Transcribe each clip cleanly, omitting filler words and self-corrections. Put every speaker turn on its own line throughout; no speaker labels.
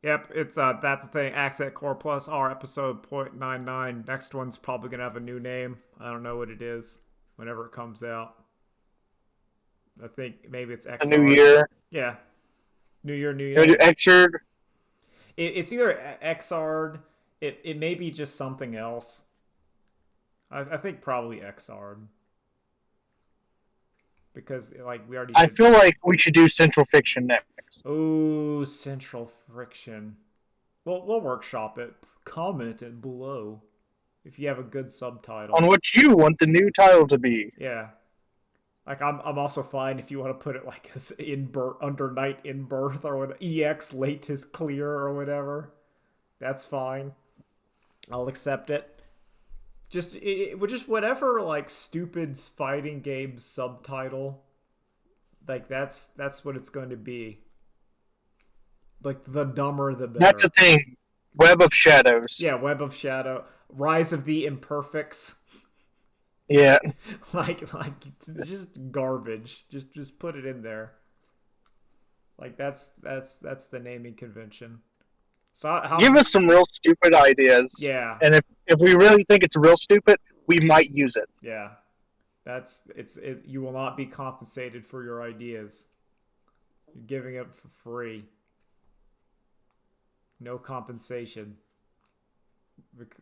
Yep, it's that's the thing. Accent Core Plus R episode .99. Next one's probably gonna have a new name. I don't know what it is. Whenever it comes out, I think maybe it's
A new
XR.
year.
Yeah, New Year, new
You want to
name.
do Xrd?
It's either XR. It may be just something else. I think probably XR because like we already
I
did.
feel like we should do Central Fiction next.
Oh, Central Friction. We'll workshop it. Comment it below if you have a good
On
subtitle.
what you want the new title to be.
Yeah, like I'm also fine if you want to put it like as in birth under night in birth or what ex late is clear or whatever. That's fine. I'll accept it. Just whatever like stupid fighting game subtitle. Like that's what it's going to be. Like the dumber the
That's
better.
the thing. Web of Shadows.
Yeah, Web of Shadow, Rise of the Imperfects.
Yeah.
like just garbage. Just put it in there. Like that's the naming convention. So how
Give us some real stupid ideas.
yeah,
And if we really think it's real stupid, we might use it.
yeah. You will not be compensated for your ideas. You're giving it for free. No compensation.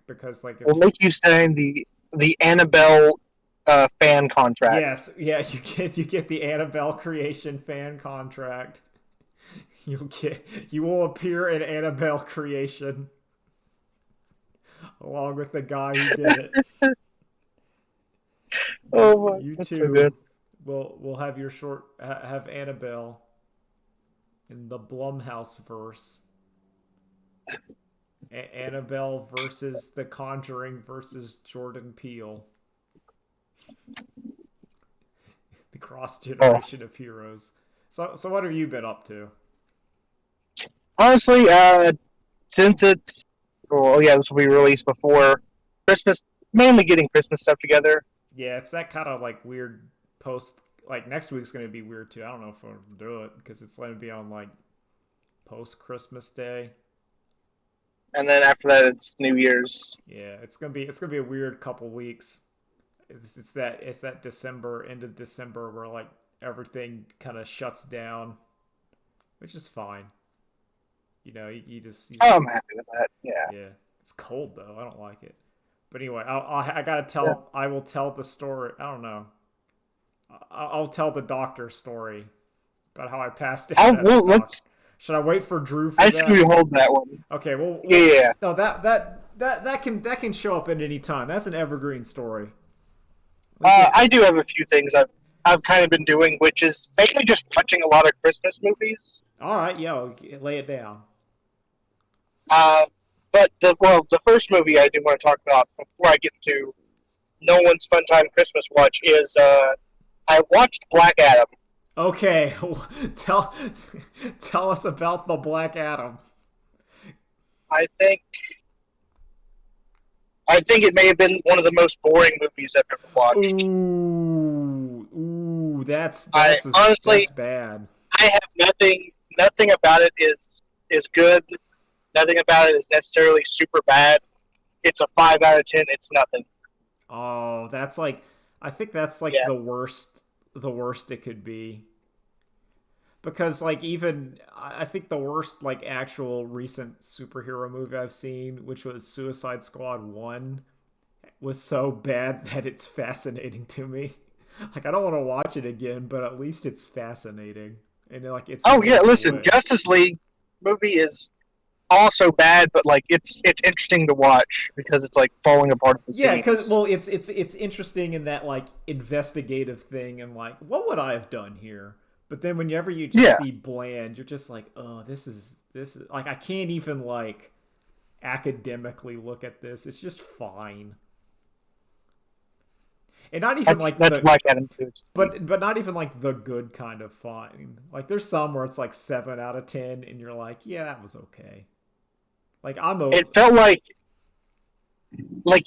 Because like
We'll
if you
make you sign the Annabelle fan contract.
yes, yeah, you get the Annabelle creation fan contract. You will appear in Annabelle creation along with the guy who did it.
Oh my,
You
that's so good.
too will have your short have Annabelle in the Blumhouse verse. Annabelle versus The Conjuring versus Jordan Peele. The cross
Oh,
generation of heroes. So what have you been up to?
honestly, since it's well, yeah, this will be released before Christmas. Mainly getting Christmas stuff together.
Yeah, it's that kind of like weird post. Like next week's gonna be weird too. I don't know if I'll do it because it's gonna be on like post Christmas Day.
And then after that, it's New Year's.
Yeah, it's gonna be a weird couple weeks. It's that December end of December where like everything kind of shuts down, which is fine. You just
Oh, I'm happy with that. Yeah,
yeah. It's cold though. I don't like it. But anyway, I gotta
yeah.
tell. I will tell the story. I don't know. I'll tell the doctor story about how I passed out at the
Well,
doctor.
let's.
Should I wait for Drew for
I say we
that?
hold that one.
Okay. Well.
Yeah.
No, that can show up at any time. That's an evergreen story. We can.
I do have a few things I've kind of been doing, which is mainly just watching a lot of Christmas movies.
All right, yo, lay it down.
Uh, but the first movie I do want to talk about before I get into no one's fun time Christmas watch is I watched Black Adam.
Okay, tell tell us about the Black Adam.
I think I think it may have been one of the most boring movies I've ever watched.
Ooh, that's
I
that's
honestly
that's bad.
I have nothing about it is good. Nothing about it is necessarily super bad. It's a 5 out of 10. It's nothing.
Oh, that's like I think that's like
Yeah,
the worst it could be. Because like even I think the worst like actual recent superhero movie I've seen, which was Suicide Squad 1, was so bad that it's fascinating to me. Like I don't want to watch it again, but at least it's fascinating in like its
oh
own
yeah,
little
listen,
way.
Justice League movie is also bad, but like it's interesting to watch because it's like falling apart at the
Yeah, because
seams.
well, it's interesting in that like investigative thing and like what would I have done here? But then whenever you just
Yeah,
see bland, you're just like, oh, this is like I can't even like academically look at this. It's just fine, and not even like
that's
the
Black Adam too.
but not even like the good kind of fine. Like there's some where it's like 7 out of 10, and you're like, yeah, that was okay. Like I'm a
It felt like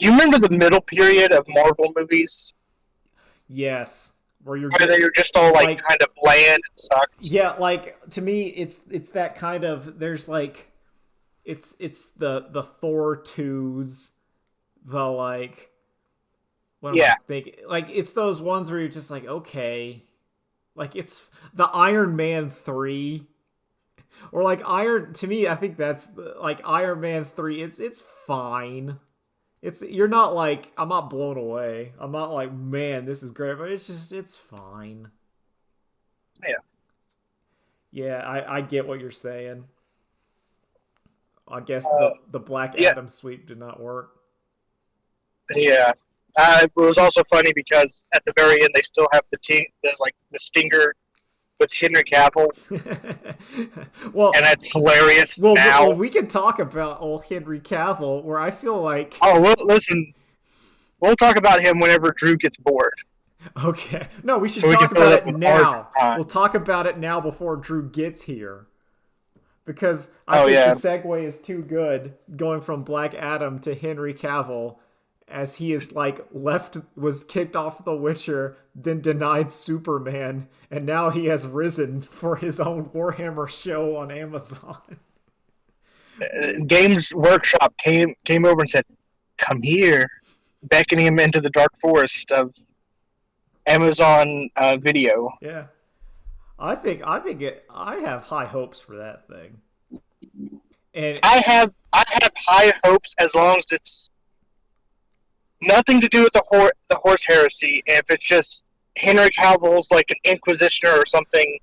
you remember the middle period of Marvel movies
yes, where you're
where they
getting
were just all like
like
kind of bland and sucked.
yeah, like to me, it's that kind of there's like it's the Thor twos, the like what am I
Yeah,
thinking? Like it's those ones where you're just like, okay, like it's the Iron Man 3 or like Iron to me, I think that's like Iron Man 3 it's fine. It's you're not like I'm not blown away. I'm not like, man, this is great, but it's fine.
yeah,
Yeah, I get what you're saying. I guess
uh,
the Black
yeah,
Adam sweep did not work.
yeah. It was also funny because at the very end they still have the stinger with Henry Cavill,
well,
and it's hilarious
well,
now.
we can talk about old Henry Cavill, where I feel like
Oh, well, listen, we'll talk about him whenever Drew gets bored,
okay, no, we should
so we can
talk
fill
about
it up
it
with our
now.
time.
We'll talk about it now before Drew gets here. Because I
Oh
think the
yeah,
segue is too good going from Black Adam to Henry Cavill as he is like left was kicked off The Witcher, then denied Superman, and now he has risen for his own Warhammer show on Amazon.
Games Workshop came over and said, "Come here," beckoning him into the dark forest of Amazon Video.
Yeah. I think I have high hopes for that thing. And
I have high hopes as long as it's nothing to do with the horse heresy. And if it's just Henry Cavill's like an Inquisitioner or something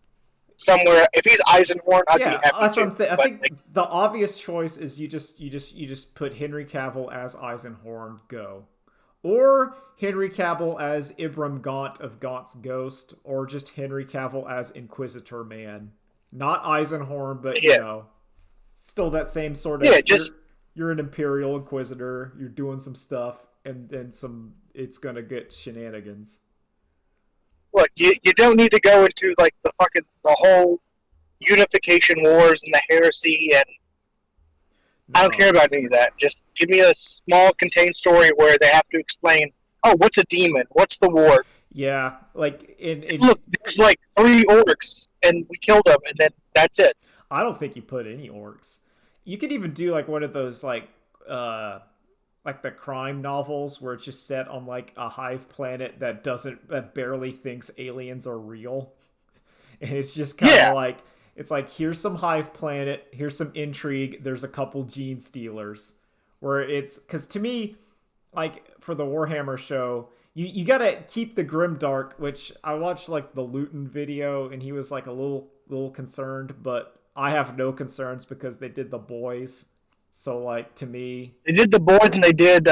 somewhere, if he's Eisenhorn, I'd be
yeah,
happy
that's what
too.
I'm saying. I
But
think
like,
the obvious choice is you just put Henry Cavill as Eisenhorn, go. Or Henry Cavill as Ibram Gaunt of Gaunt's Ghost, or just Henry Cavill as Inquisitor Man. Not Eisenhorn, but
yeah,
still that same sort of
yeah, just
you're an Imperial Inquisitor, you're doing some stuff, and then some it's gonna get shenanigans.
look, you don't need to go into like the whole unification wars and the heresy, and I don't care
No.
about any of that. Just give me a small contained story where they have to explain, oh, what's a demon? What's the war?
Yeah, like in
Look, there's like 3 orcs, and we killed them, and then that's it.
I don't think you put any orcs. You could even do like one of those like the crime novels where it's just set on like a hive planet that barely thinks aliens are real. And it's just kind of
Yeah,
like it's like here's some hive planet, here's some intrigue, there's a couple gene stealers. Where it's cuz to me like for the Warhammer show, you got to keep the grimdark, which I watched like the Luton video and he was like a little concerned, but I have no concerns because they did the boys. So like to me,
they did the boys and they did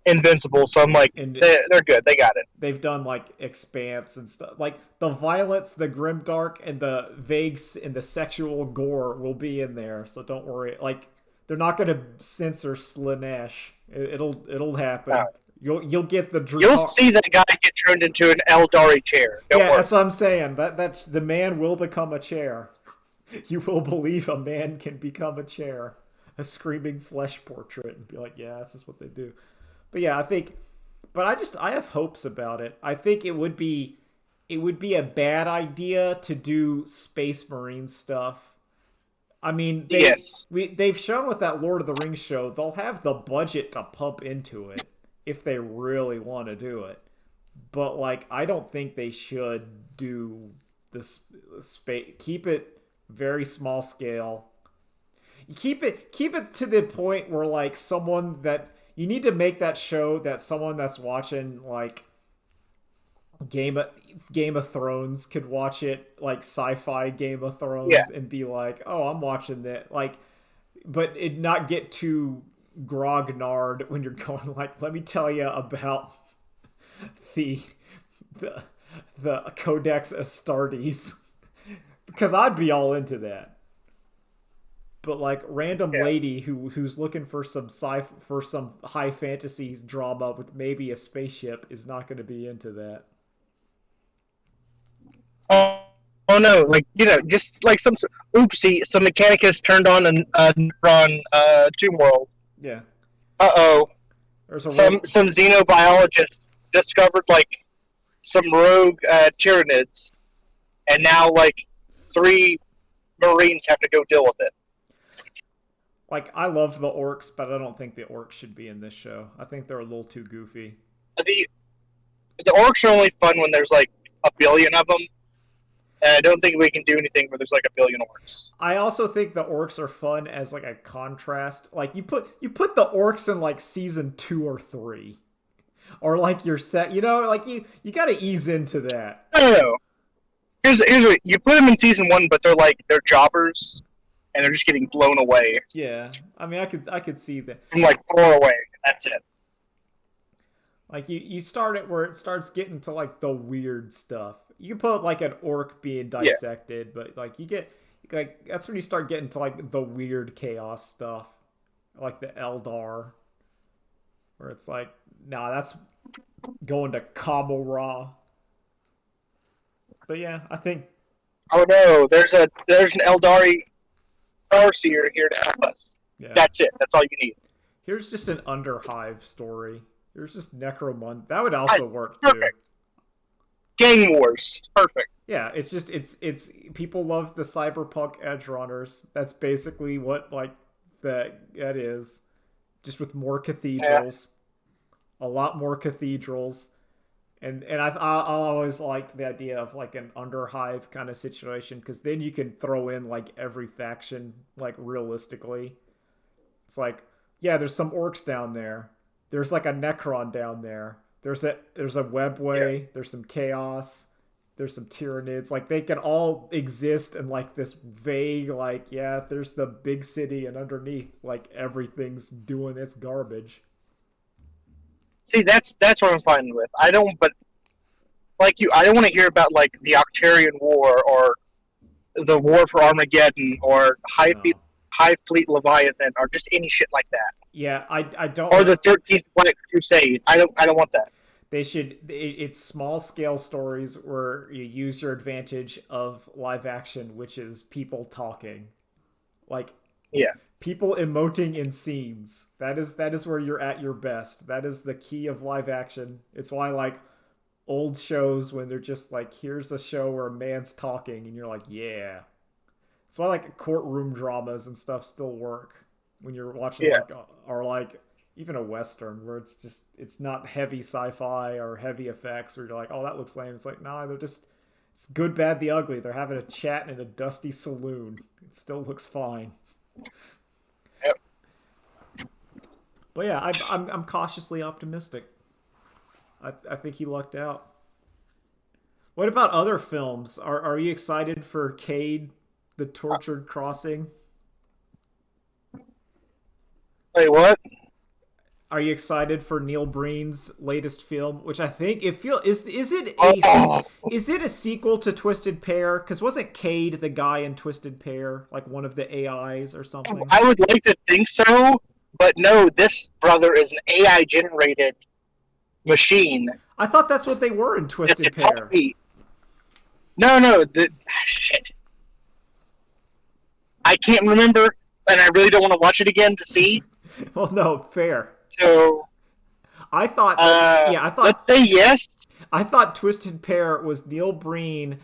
Invincible, so I'm like,
and
they're good. They got it.
they've done like Expanse and stuff. Like the violence, the grimdark, and the vague and the sexual gore will be in there. So don't worry. Like they're not gonna censor Slanesh. It'll happen.
No.
You'll get the
You'll see that guy get turned into an Eldari chair. Don't
yeah.
worry.
That's what I'm saying. That's the man will become a chair. You will believe a man can become a chair, a screaming flesh portrait, and be like, yeah, this is what they do. But yeah, I think but I have hopes about it. I think it would be a bad idea to do Space Marine stuff. I mean,
Yes.
they've shown with that Lord of the Rings show, they'll have the budget to pump into it if they really want to do it. But like I don't think they should do this space keep it very small scale. Keep it to the point where like someone that you need to make that show that someone that's watching like Game of Game of Thrones could watch it like sci-fi Game of
Yeah.
Thrones and be like, "Oh, I'm watching that." Like but it not get too grognard when you're going like, "Let me tell you about the the the Codex Astartes." Because I'd be all into that. But like random
Yeah.
lady who's looking for some high fantasy drama with maybe a spaceship is not going to be into that.
Oh, oh no, like just like some oopsie, some Mechanicus turned on an Necron Tomb World.
Yeah,
Uh-oh.
there's a
Some xenobiologists discovered like some rogue Tyranids, and now like 3 Marines have to go deal with it.
Like, I love the orcs, but I don't think the orcs should be in this show. I think they're a little too goofy.
The the orcs are only fun when there's like a billion of them, and I don't think we can do anything where there's like a billion orcs.
I also think the orcs are fun as like a contrast. Like you put the orcs in like season 2 or 3, or like you're set. Like you got to ease into that.
I don't know. Here's what you put them in season one, but they're jobbers, and they're just getting blown away
Yeah, I mean I could see that.
from like far away. That's it.
Like you start it where it starts getting to like the weird stuff. You can put like an orc being
Yeah.
dissected, but like you get like that's when you start getting to like the weird chaos stuff, like the Eldar, where it's like, nah, that's going to Kamora. But yeah, I think
Oh no, there's an Eldari Starseer here to help us.
yeah.
That's it. That's all you need.
Here's just an Underhive story. Here's just Necromund. That would
I,
also work too.
perfect. Gang Wars. Perfect.
Yeah, it's just it's people love the cyberpunk edge runners. That's basically what like that is. Just with more cathedrals, a lot more cathedrals, and I always liked the idea of like an Underhive kind of situation because then you can throw in like every faction like realistically. It's like, yeah, there's some orcs down there. There's like a Necron down there. There's a webway.
Yeah.
There's some chaos. There's some Tyranids. Like they can all exist in like this vague, like, yeah, there's the big city, and underneath, like everything's doing its garbage.
See, that's what I'm fine with. I don't, but like you, I don't want to hear about like the Octarian War or the War for Armageddon or
No.
High Fleet Leviathan or just any shit like that.
Yeah, I don't.
Or the 13th Black Crusade. I don't want that.
They should. It's small scale stories where you use your advantage of live action, which is people talking, like
Yeah.
people emoting in scenes. That is where you're at your best. That is the key of live action. It's why like old shows when they're just like, here's a show where a man's talking, and you're like, yeah. It's why like courtroom dramas and stuff still work when you're watching
Yeah.
like or like even a western where it's not heavy sci-fi or heavy effects where you're like, oh, that looks lame. It's like, nah, they're just it's good, bad, the ugly. They're having a chat in a dusty saloon. It still looks fine.
Yep.
But yeah, I'm cautiously optimistic. I think he lucked out. What about other films? Are you excited for Cade, the Tortured Crossing?
Wait, what?
Are you excited for Neil Breen's latest film, which I think it feel is it
Oh,
is it a sequel to Twisted Pair? Because wasn't Cade the guy in Twisted Pair, like one of the AIs or something?
I would like to think so, but no. This brother is an AI generated machine.
I thought that's what they were in
It's
Twisted
a
Pair.
copy. No. Shit. I can't remember, and I really don't want to watch it again to see.
Well, no, fair.
So,
I thought, yeah,
let's say yes.
I thought Twisted Pair was Neil Breen,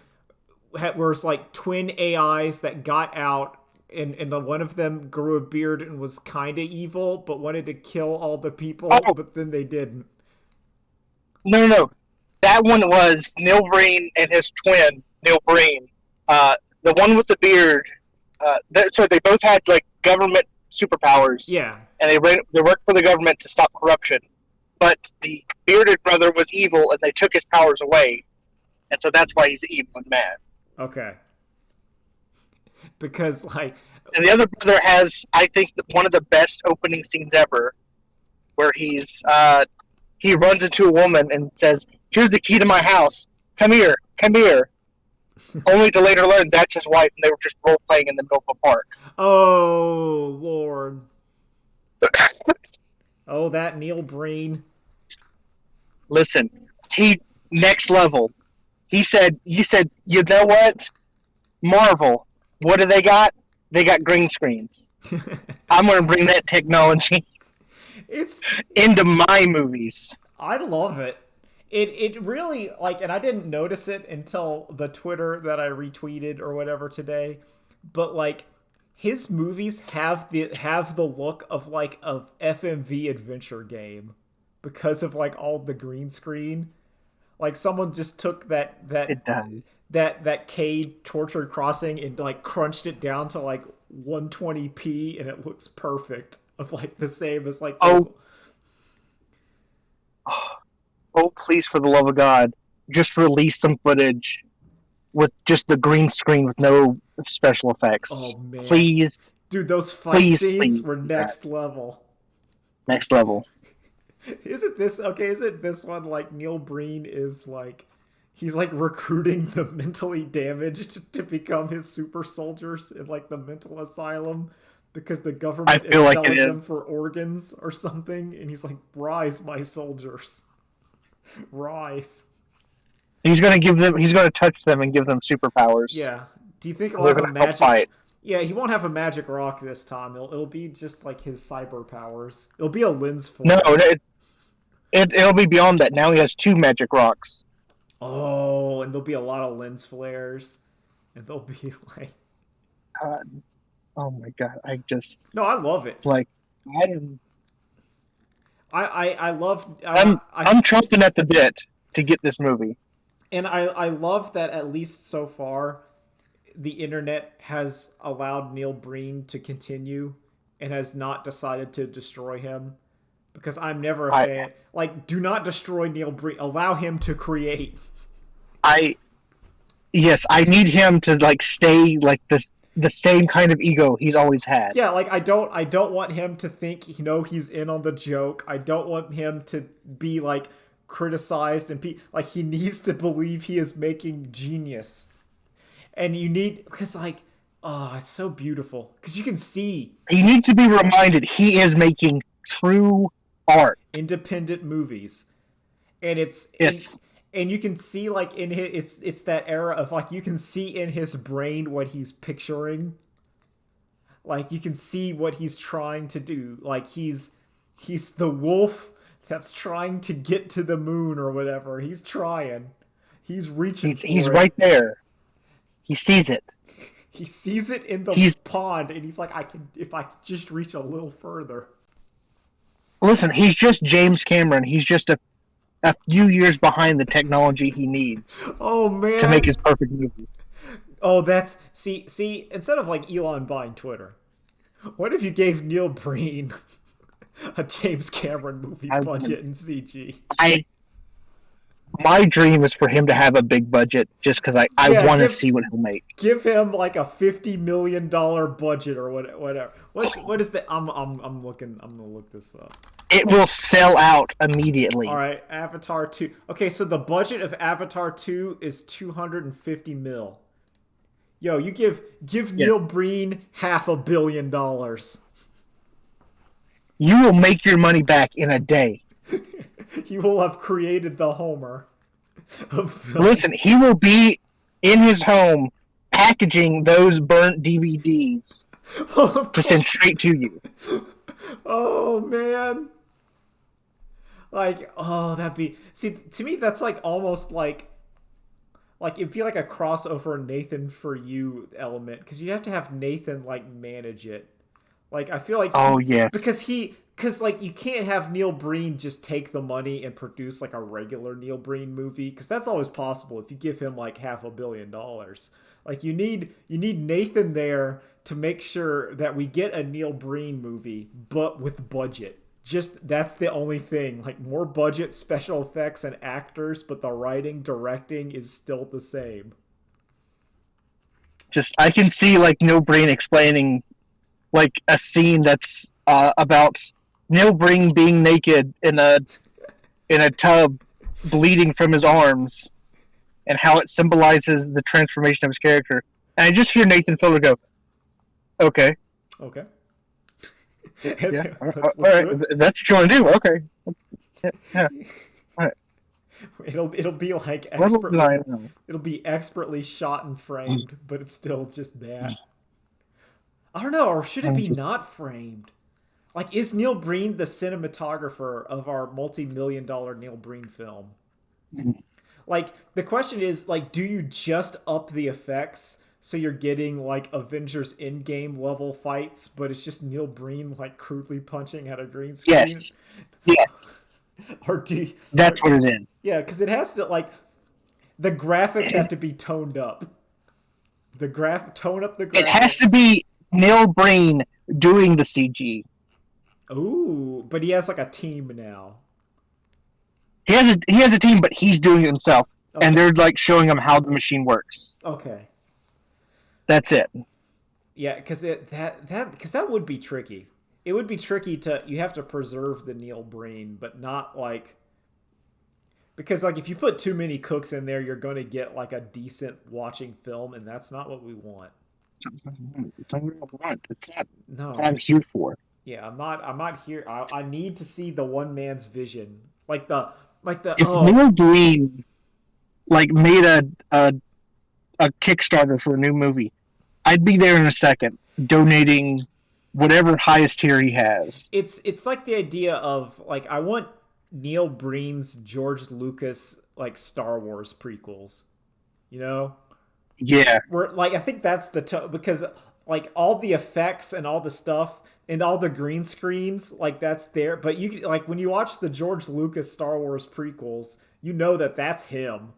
was like twin AIs that got out, and one of them grew a beard and was kind of evil, but wanted to kill all the people,
Oh.
but then they didn't.
No. That one was Neil Breen and his twin, Neil Breen. The one with the beard. So they both had like government superpowers,
Yeah.
and they worked for the government to stop corruption. But the bearded brother was evil, and they took his powers away, and so that's why he's evil and mad.
Okay. Because like,
And the other brother has, I think, one of the best opening scenes ever, where he runs into a woman and says, "Here's the key to my house. Come here, come here." Only to later learn that's his wife, and they were just role playing in the middle of a park.
oh Lord, oh that Neil Breen.
Listen, he next level. He said, you know what? Marvel, what do they got? They got green screens. I'm going to bring that technology
It's
into my movies.
I love it. It really like, and I didn't notice it until the Twitter that I retweeted or whatever today, but like his movies have the look of like a FMV adventure game because of like all the green screen. Like someone just took
It does.
that Cade tortured crossing and like crunched it down to like 120p and it looks perfect. Of like the same as like those.
Oh, oh, please, for the love of God, just release some footage with just the green screen with no special
Oh
effects.
man,
Please,
dude, those fight
please,
scenes
please
were
do that.
next level.
Next level.
Isn't this okay? Isn't this one like Neil Breen is like he's like recruiting the mentally damaged to become his super soldiers in like the mental asylum because the
I
government is
feel like it
selling them
is.
for organs or something, and he's like, "Rise, my soldiers, rise!"
He's gonna give them. He's gonna touch them and give them superpowers.
Yeah. Do you think he'll
They're
have a
gonna go
magic?
fight.
Yeah, he won't have a magic rock this time. It'll be just like his cyber powers. It'll be a lens
No,
flare.
it'll be beyond that. Now he has two magic rocks.
Oh, and there'll be a lot of lens flares, and they'll be like,
God, oh my God, I just
no, I love it.
like I am.
I love
I'm chomping at the bit to get this movie.
and I love that at least so far the internet has allowed Neil Breen to continue and has not decided to destroy him because I'm never a
I
fan. Like, do not destroy Neil Breen. Allow him to create.
I yes, I need him to like stay like this the same kind of ego he's always had.
Yeah, like I don't want him to think he's in on the joke. I don't want him to be like criticized and be like he needs to believe he is making genius. And you need because like oh, it's so beautiful because you can see
He needs to be reminded he is making true art.
independent movies, and
Yes,
and you can see like in his it's that era of like you can see in his brain what he's picturing. Like you can see what he's trying to do. Like he's the wolf that's trying to get to the moon or whatever. He's trying. He's reaching
he's
for it.
right there. He sees it.
He sees it in the
He's
pond and he's like I can if I could just reach a little further.
listen. He's just James Cameron. He's just a few years behind the technology he needs
Oh
to make
man.
his perfect movie.
Oh, that's see instead of like Elon buying Twitter, what if you gave Neil Breen a James Cameron movie
I
budget
want.
in CG?
I My dream is for him to have a big budget, just because I
Yeah,
want to see what he'll make.
give him like a $50 million budget or whatever. What is the I'm looking I'm gonna look this up.
It will sell out
All
immediately.
right, Avatar 2. Okay, so the budget of Avatar 2 is 250 mil. Yo, you give
Yes.
Neil Breen $500 million.
You will make your money back in a day.
He will have created the Homer of film.
Listen, he will be in his home packaging those burnt DVDs to send straight to you.
Oh man. Like, oh, that'd be see to me that's like almost like it'd be like a crossover Nathan for you element because you have to have Nathan like manage it. Like I feel like
Oh
he
yes,
because like you can't have Neil Breen just take the money and produce like a regular Neil Breen movie because that's always possible if you give him like $500 million. Like you need Nathan there to make sure that we get a Neil Breen movie but with budget. Just that's the only thing. Like more budget, special effects and actors, but the writing, directing is still the same.
just I can see like Neil Breen explaining like a scene that's about Neil Breen being naked in a tub, bleeding from his arms, and how it symbolizes the transformation of his character. And I just hear Nathan Fielder go, "Okay,
Okay.
yeah,
let's
all right,
do it.
if that's what you want to do. Okay, yeah, yeah, all right.
It'll be like
Level design.
it'll be expertly shot and framed, but it's still just that. I don't know, or should it
I'm
be
just
not framed? Like, is Neil Breen the cinematographer of our multi-million-dollar Neil Breen film? Like, the question is, like, do you just up the effects So you're getting like Avengers Endgame level fights, but it's just Neil Breen like crudely punching at a green screen.
Yes. Yes.
Or do you,
That's
or
what it is.
yeah, because it has to like the graphics have to be toned up. Tone up the
It has to
graphics.
be Neil Breen doing the CG.
Ooh, but he has like a team now.
He has a team, but he's doing it himself, and
Okay.
they're like showing him how the machine works.
Okay.
That's it.
Yeah, because that would be tricky. It would be tricky to you have to preserve the Neil Breen, but not like because like if you put too many cooks in there, you're going to get like a decent watching film, and that's not what we want.
It's not what I want. It's not what
No.
I'm here for.
Yeah, I'm not here. I need to see the one man's vision, like the
If
oh
Neil Breen like made a Kickstarter for a new movie, I'd be there in a second, donating whatever highest tier he has.
it's like the idea of like I want Neil Breen's George Lucas like Star Wars prequels, you know,
Yeah,
where like I think that's because like all the effects and all the stuff and all the green screens like that's there, but like when you watch the George Lucas Star Wars prequels, you know that that's him.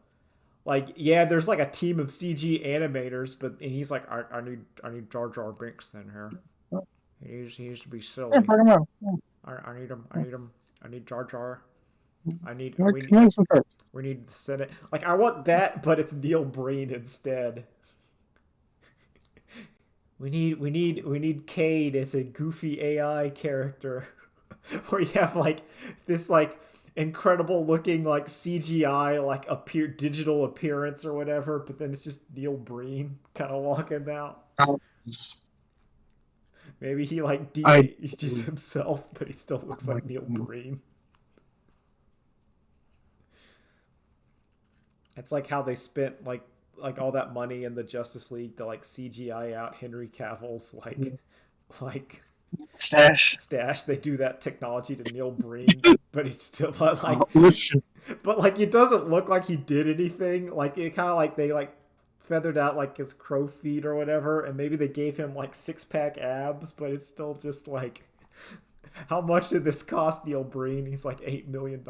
Like yeah, there's like a team of CG animators, but and he's like I need Jar Jar Binks in here. He needs to be
yeah,
silly.
bring him out.
I need him. I need him. I need Jar Jar. I need
Like, come on, some first.
we need the Senate. Like I want that, but it's Neil Breen instead. We need Cade as a goofy AI character, where you have like this like incredible looking like CGI like digital appearance or whatever, but then it's just Neil Breen kind of walking out.
Um,
Maybe he like
I
de-ages himself, but he still looks like Neil Breen. It's like how they spent like all that money in the Justice League to like CGI out Henry Cavill's like
stash.
stash. They do that technology to Neil Breen, but he's still like
Listen,
but like it doesn't look like he did anything. Like it kind of like they like feathered out like his crow feet or whatever, and maybe they gave him like six-pack abs, but it's still just like how much did this cost Neil Breen? He's like $8 million.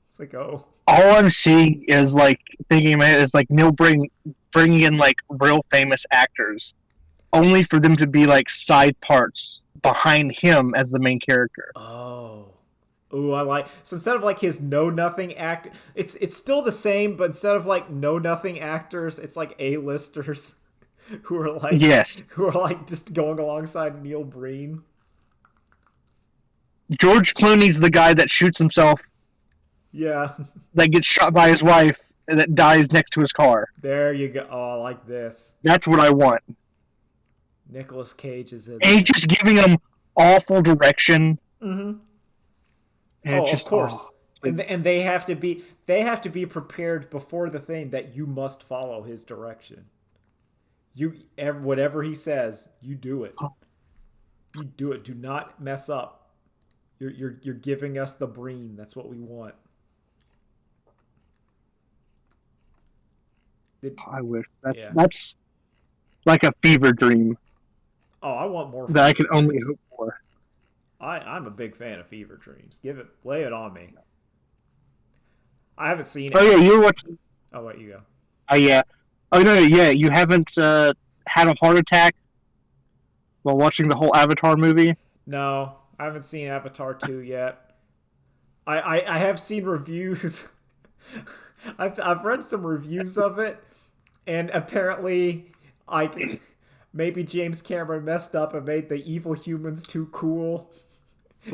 It's like oh
all I'm seeing is like thinking about it is like Neil Breen bringing in like real famous actors, only for them to be like side parts behind him as the main character.
oh. Ooh, I like so instead of like his know nothing act, it's still the same, but instead of like know nothing actors, it's like A-listers who are like
Yes,
just going alongside Neil Breen.
George Clooney's the guy that shoots himself,
Yeah,
that gets shot by his wife, and that dies next to his car.
there you go. Oh, I like this.
That's what I want.
Nicolas Cage is in
And he's
there.
just giving him awful direction,
Mm-hmm.
and it's
Oh, of
just
course.
like,
And they have to be prepared before the thing that you must follow his direction. Whatever he says, you do it. You do it. Do not mess up. You're giving us the Breen. That's what we want. Did,
I wish
yeah.
that's like a fever dream
Oh, I want more
that I
Fever
can only
Dreams.
hope for.
I'm a big fan of Fever Dreams. Lay it on me. I haven't seen
Oh
it.
yeah, you're watching.
Oh, wait, you go.
Oh yeah. Oh no, yeah, you haven't had a heart attack while watching the whole Avatar movie.
No, I haven't seen Avatar 2 yet. I have seen reviews. I've read some reviews of it, and apparently, I maybe James Cameron messed up and made the evil humans too cool.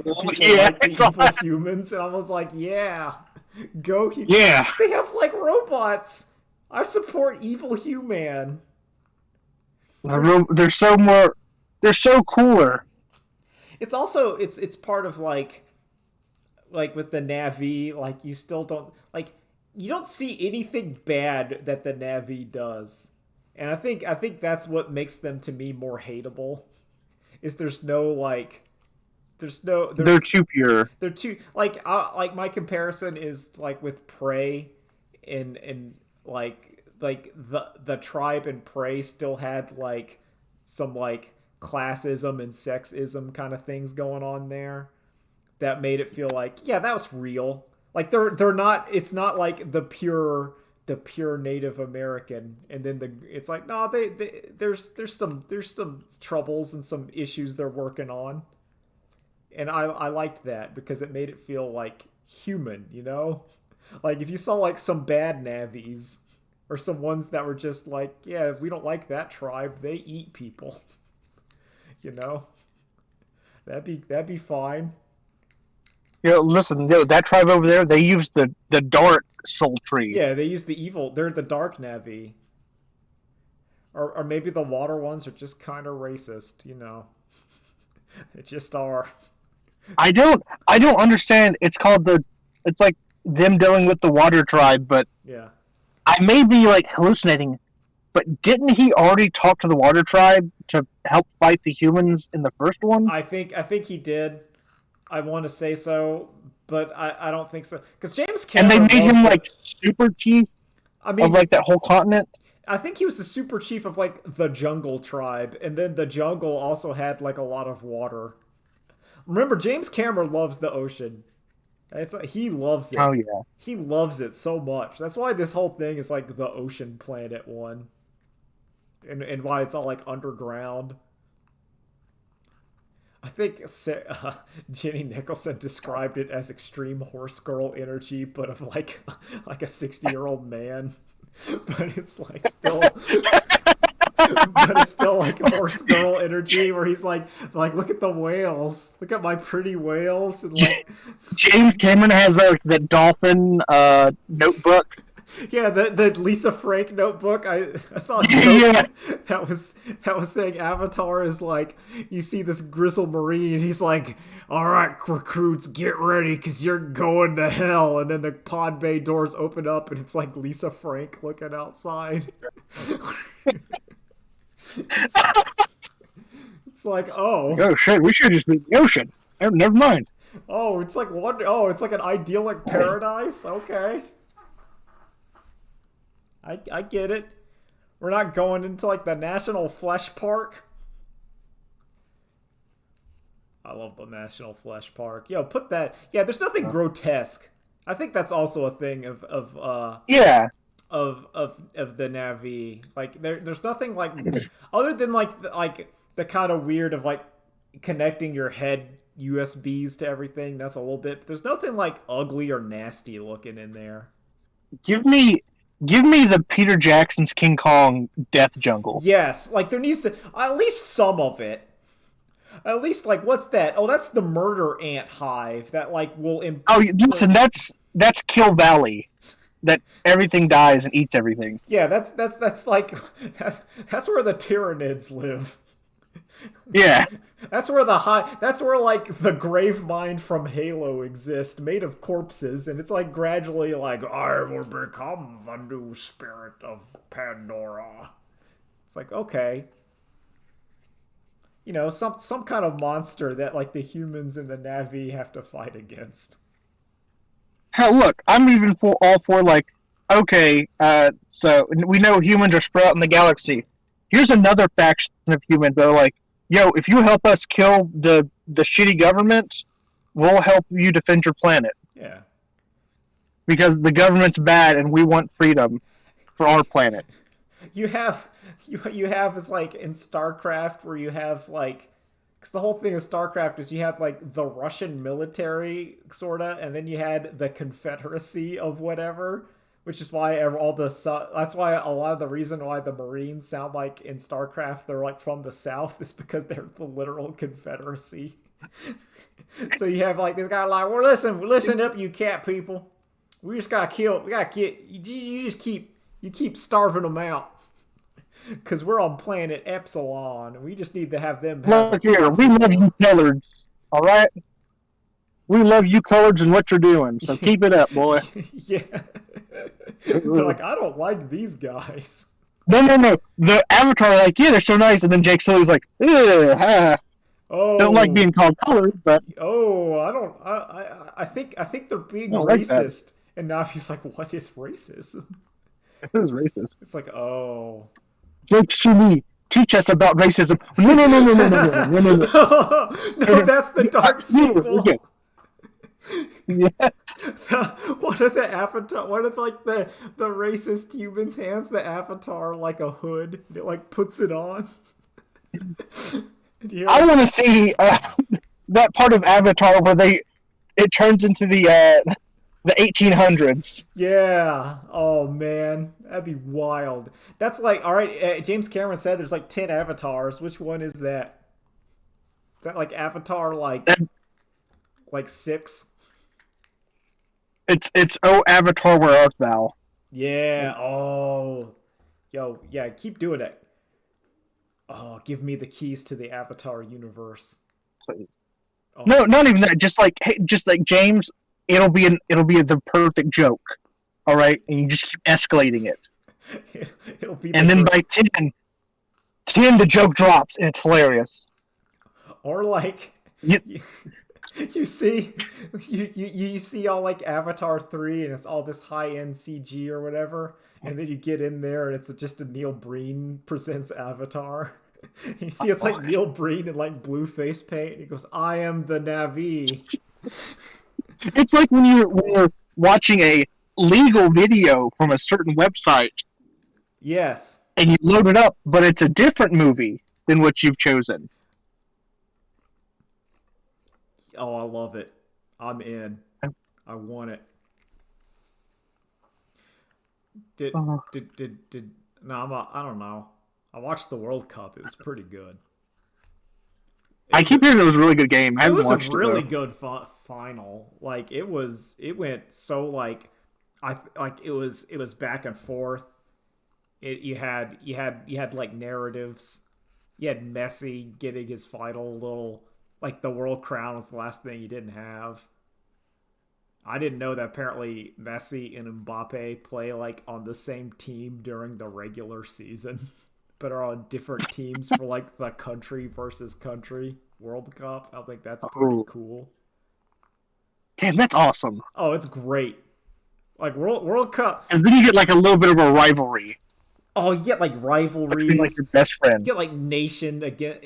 And people
Yeah,
like the evil humans, and I was like, yeah, go.
yeah.
They have like robots. I support evil human.
They're so more. They're so cooler.
It's also it's part of like with the Navi, like you still don't like you don't see anything bad that the Navi does. And I think that's what makes them to me more hateable. Is there's no like there's
They're too pure.
they're too like my comparison is like with Prey and like like the tribe and prey still had like some like classism and sexism kind of things going on there that made it feel like, yeah, that was real. Like they're not, it's not like the pure Native American, and then it's like, no, there's some troubles and some issues they're working on, and I liked that because it made it feel like human, you know. Like if you saw like some bad navies or some ones that were just like, yeah, we don't like that tribe, they eat people, you know, that'd be fine.
Listen, that tribe over there, they use the dark soul tree.
Yeah, they use the evil. They're the dark navi, or maybe the water ones are just kind of racist, you know. They just are.
I don't understand. It's like them dealing with the water tribe, but
Yeah.
I may be like hallucinating. But didn't he already talk to the water tribe to help fight the humans in the first one?
I think he did. I want to say so, but I don't think so because James
And they
Cameron
made
loves
him
the.
like super chief
I
of
mean,
like that whole continent.
I think he was the super chief of like the jungle tribe, and then the jungle also had like a lot of water. Remember, James Cameron loves the ocean. It's like, he loves it.
Oh yeah.
He loves it so much. That's why this whole thing is like the Ocean Planet one, and why it's all like underground. I think Jenny Nicholson described it as extreme horse girl energy, but of like a 60-year-old man. But it's like still, but it's still like horse girl energy, where he's like look at the whales, look at my pretty whales, and like
James Cameron has that dolphin notebook.
yeah, the Lisa Frank notebook. I saw a
Yeah.
joke that was saying Avatar is like, you see this grizzled marine, he's like, all right, recruits, get ready because you're going to hell, and then the pod bay doors open up and it's like Lisa Frank looking outside. It's like, oh,
Oh shit, we should just be in the ocean. Oh, never mind.
it's like one, oh, it's like an idyllic paradise. Okay, I get it. We're not going into like the National Flesh Park. I love the National Flesh Park. Yo, put that. Yeah, there's nothing grotesque. I think that's also a thing
Yeah.
of the Navi. Like there's nothing like other than like the kind of weird of like connecting your head USBs to everything. That's a little bit. But there's nothing like ugly or nasty looking in there.
Give me the Peter Jackson's King Kong death jungle.
Yes, like there needs to at least some of it. At least like what's that? Oh, that's the murder ant hive that like will.
Oh, listen, that's Kill Valley. That everything dies and eats everything.
Yeah, that's like that's where the Tyranids live.
Yeah.
That's where like the grave mind from Halo exists, made of corpses, and it's like gradually like, I will become the new spirit of Pandora. It's like, okay. You know, some kind of monster that like the humans and the Navi have to fight against.
Hell, look, I'm even all for like, okay, so we know humans are spread out in the galaxy. Here's another faction of humans that are like, yo, if you help us kill the shitty government, we'll help you defend your planet.
Yeah.
Because the government's bad and we want freedom for our planet.
You have is like in StarCraft where you have like, because the whole thing of StarCraft is you have like the Russian military sorta, and then you had the Confederacy of whatever, which is why that's why a lot of the reason why the Marines sound like in StarCraft they're like from the South is because they're the literal Confederacy. So you have like this guy like, well, listen up, you cat people. We just gotta kill. We gotta get you. Just keep starving them out. Because we're on planet Epsilon. We just need to have them.
Look here, we love you coloreds, all right? We love you coloreds and what you're doing, so keep it up, boy.
Yeah. They're like, I don't like these guys.
No. The Avatar, like, yeah, they're so nice, and then Jake Sully's like, ugh,
Oh.
don't like being called colored, but
Oh, I don't. I think they're being
don't like
racist. And now he's like, what is racism?
It was racist.
It's like, oh.
Jake Shumi, teach us about racism. No, no, no, no, no, no, no, no, no, no.
No, that's the dark
Okay.
sequel.
Yeah.
One of the avatar, one of like the racist humans hands the avatar like a hood. And it like puts it on. And
I
like,
want to see that part of Avatar where it turns into the 1800s.
yeah. Oh man, that'd be wild. That's like, all right. James Cameron said there's like 10 avatars. Which one is that? That like Avatar like six?
It's oh Avatar, where art thou?
Yeah. Oh. Yo. Yeah. Keep doing it. Oh, give me the keys to the Avatar universe.
No,
Oh,
not even that. Just like hey, just like James, it'll be the perfect joke. All right, and you just keep escalating it,
it'll be the
and then by 10 the joke drops, and it's hilarious.
or like
You,
you, you see you see all like Avatar 3 and it's all this high-end CG or whatever, and then you get in there and it's just a Neil Breen presents Avatar. And you see it's like Neil Breen in like blue face paint and he goes, I am the Navi.
it's like when you're watching a legal video from a certain website
Yes.
and you load it up, but it's a different movie than what you've chosen.
Oh, I love it. I'm in. I want it. Did
Uh,
did no, I don't know. I watched the World Cup. It was pretty good. It
I
was a,
keep hearing it was a really good game. I
it
haven't
was a
watched it
really
though.
good final. Like it went so like it was back and forth. You had like narratives. You had Messi getting his final little like the world crown was the last thing he didn't have. I didn't know that apparently Messi and Mbappe play like on the same team during the regular season, but are on different teams for like the country versus country World Cup. I think that's pretty
Oh,
cool.
damn, that's awesome.
Oh, it's great. Like World Cup.
And then you get like a little bit of a rivalry
Oh, you get like
between like
rivalries.
your best
You
friend.
get like nation again.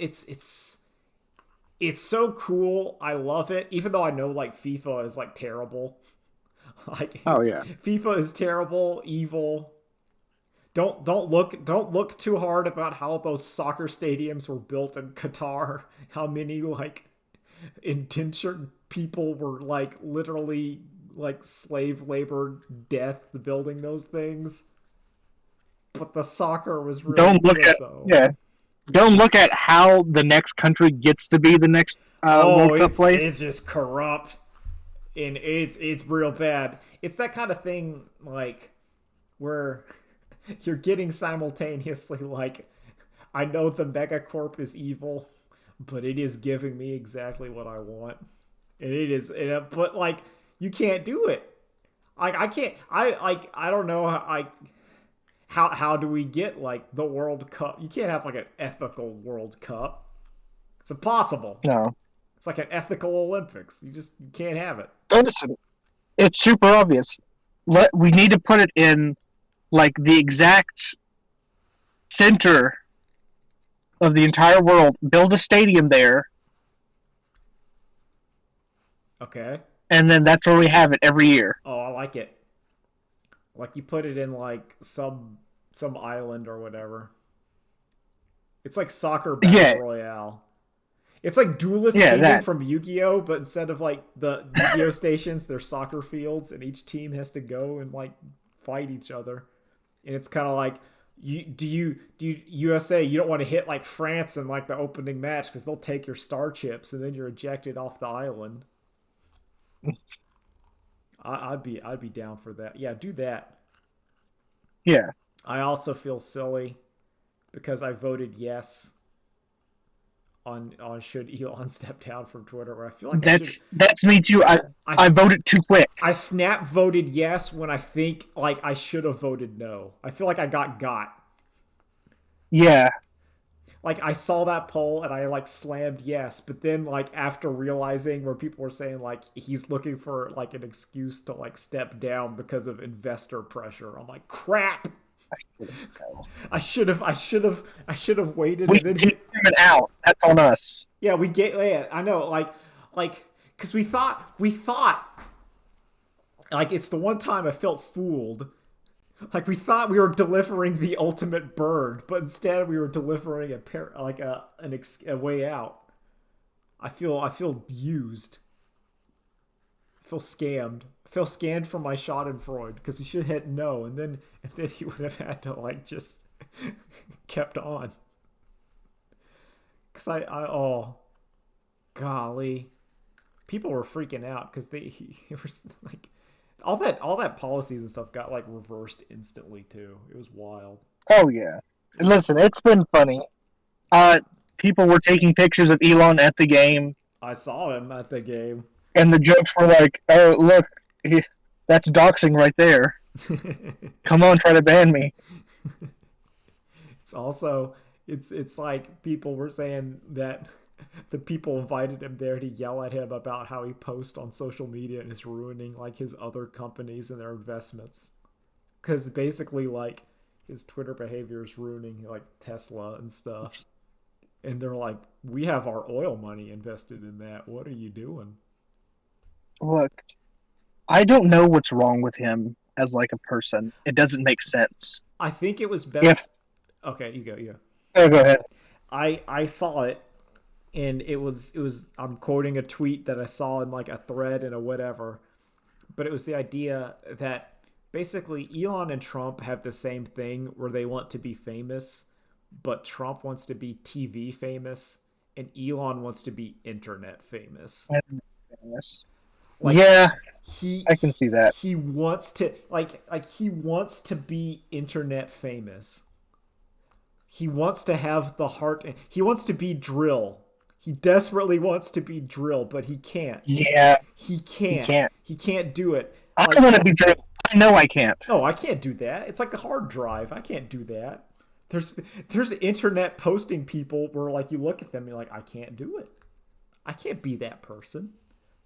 It's so cool. I love it. Even though I know like FIFA is like terrible. Like
Oh
it's
yeah.
FIFA is terrible, evil. Don't look too hard about how those soccer stadiums were built in Qatar. How many like indentured people were like literally like slave labor death building those things. But the soccer was really
Don't look
good
at
though.
yeah. Don't look at how the next country gets to be the next
Oh,
World Cup place.
it's just corrupt and it's real bad. It's that kind of thing like where you're getting simultaneously like I know the megacorp is evil, but it is giving me exactly what I want. And it is but like you can't do it. Like I can't I don't know how do we get like the World Cup? You can't have like an ethical World Cup. It's impossible.
No.
It's like an ethical Olympics. You can't have it.
Listen, it's super obvious. We need to put it in like the exact center of the entire world. Build a stadium there,
Okay.
and then that's where we have it every year.
Oh, I like it. Like you put it in like some island or whatever. It's like soccer battle
Yeah,
royale. It's like duelist
yeah,
gaming
that.
from Yu-Gi-Oh, but instead of like the Yu-Gi-Oh stations, they're soccer fields, and each team has to go and like fight each other. And it's kind of like do you USA? You don't want to hit like France in like the opening match because they'll take your star chips, and then you're ejected off the island. I'd be down for that. Yeah, do that.
Yeah,
I also feel silly because I voted yes on should Elon step down from Twitter. Where I feel like I should.
that's me too.
I
I voted too quick.
I snap voted yes when I think like I should have voted no. I feel like I got.
Yeah,
Like I saw that poll and I like slammed yes, but then like after realizing where people were saying like he's looking for like an excuse to like step down because of investor pressure, I'm like crap. I should have waited
We
and then
gave him an out. That's on us.
yeah, we get yeah, I know because we thought like it's the one time I felt fooled. Like we thought we were delivering the ultimate bird, but instead we were delivering a way out. I feel used. I feel scammed. I feel scammed for my Schadenfreude because he should have hit no, and then he would have had to like just kept on. Cause I oh golly, people were freaking out because they it was like all that policies and stuff got like reversed instantly too. It was wild.
Oh yeah. Listen, it's been funny. Uh, People were taking pictures of Elon at the game,
I saw him at the game.
and the jokes were like, "Oh, look, that's doxing right there. Come on, try to ban me."
It's also it's like people were saying that the people invited him there to yell at him about how he posts on social media and is ruining like his other companies and their investments because basically like his Twitter behavior is ruining like Tesla and stuff. And they're like, we have our oil money invested in that. What are you doing?
Look, I don't know what's wrong with him as like a person. It doesn't make sense.
I think it was best.
If
Okay, you go. Yeah,
oh, go ahead.
I saw it, and it was. I'm quoting a tweet that I saw in like a thread and a whatever, but it was the idea that basically Elon and Trump have the same thing where they want to be famous, but Trump wants to be TV famous, and Elon wants to be internet famous. Like
Yeah,
he
I can see that.
he wants to he wants to be internet famous. He wants to have the heart. He wants to be Drill. He desperately wants to be Drill, but he can't.
Yeah,
He
he
can't.
can't.
He can't do it.
I
Like,
want to be drunk. I know I can't.
oh, I can't do that. It's like a hard drive. I can't do that. There's internet posting people where like you look at them and you're like, I can't do it. I can't be that person.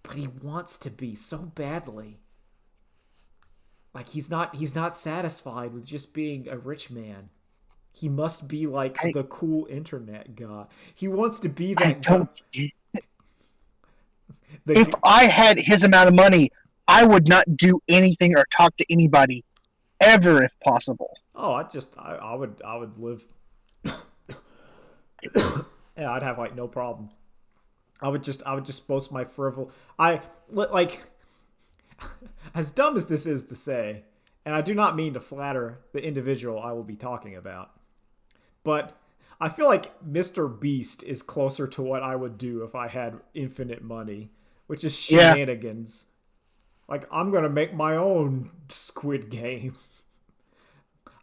But he wants to be so badly. Like he's not satisfied with just being a rich man. He must be like
I
the cool internet guy. He wants to be
I
that guy.
don't. If
The
I had his amount of money, I would not do anything or talk to anybody ever if possible.
oh, I would live. Yeah, I'd have like no problem. I would just boast my frivol. I like as dumb as this is to say, and I do not mean to flatter the individual I will be talking about, but I feel like Mr. Beast is closer to what I would do if I had infinite money, which is
Yeah,
shenanigans. Like I'm gonna make my own Squid Game.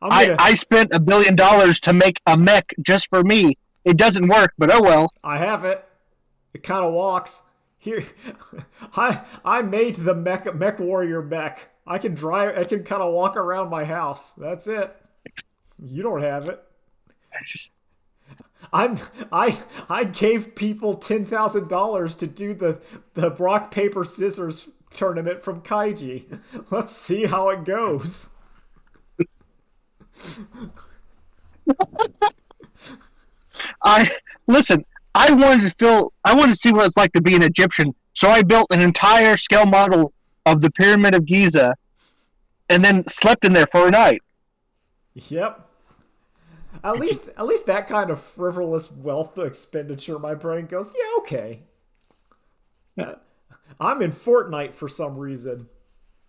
I'm gonna.
I spent $1 billion to make a mech just for me. It doesn't work, but oh well.
I have it. It kind of walks. Here, I made the mech warrior mech. I can drive. I can kind of walk around my house. That's it. You don't have it.
I just
I'm I gave people $10,000 to do the rock paper scissors tournament from Kaiji. Let's see how it goes.
I listen. I wanted to feel. I wanted to see what it's like to be an Egyptian. So I built an entire scale model of the Pyramid of Giza, and then slept in there for a night.
Yep. At least that kind of frivolous wealth expenditure, my brain goes, yeah, okay. Uh, I'm in Fortnite for some reason.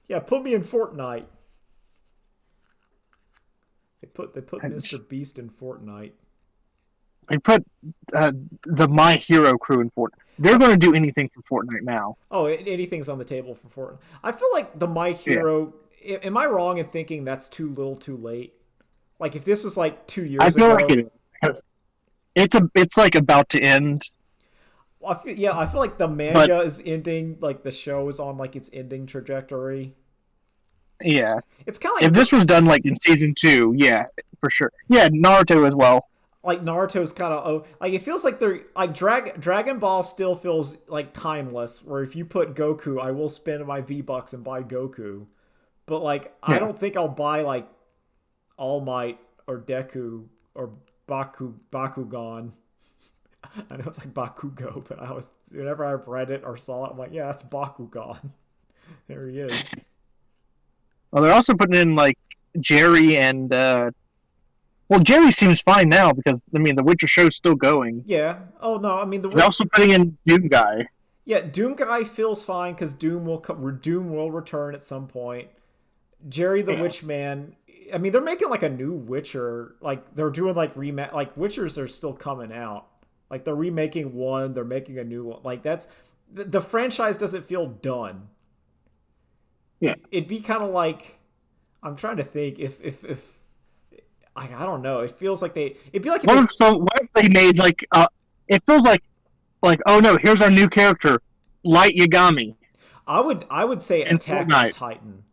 Yeah, put me in Fortnite. They put Mr. Beast in Fortnite.
I put the My Hero crew in Fortnite. They're going to do anything for Fortnite now.
Oh, anything's on the table for Fortnite. I feel like the My
Yeah,
Hero. Am I wrong in thinking that's too little, too late? Like if this was like two
I
years
feel like
ago,
it is. It's like about to end,
yeah, I feel like the
but
manga is ending. Like the show is on like its ending trajectory.
yeah.
It's kind of
If this was done like in season 2, yeah, for sure. Yeah, Naruto as well.
like Naruto's kind of like it feels like they're like Dragon Ball still feels like timeless. Where if you put Goku, I will spend my V-Bucks and buy Goku. But like I
Yeah,
don't think I'll buy like All Might or Deku or Bakugan. I know it's like Bakugo, but I was whenever I've read it or saw it, I'm like, yeah, that's Bakugan. There he is.
Well, they're also putting in like Jerry and well, Jerry seems fine now because I mean the Witcher show's still going.
Yeah. Oh no, I mean
They're also putting in Doom Guy.
yeah, Doom guy feels fine because Doom will return at some point. Jerry the
Yeah.
Witchman. I mean, they're making like a new Witcher. Like they're doing like like Witchers are still coming out. Like they're remaking one, they're making a new one. Like that's the franchise doesn't feel done.
Yeah.
It'd be kind of like I'm trying to think if I don't know. It feels like it'd be like if
What if they made like it feels like oh no, here's our new character, Light Yagami
I would say
in
Attack on
Fortnite.
Titan.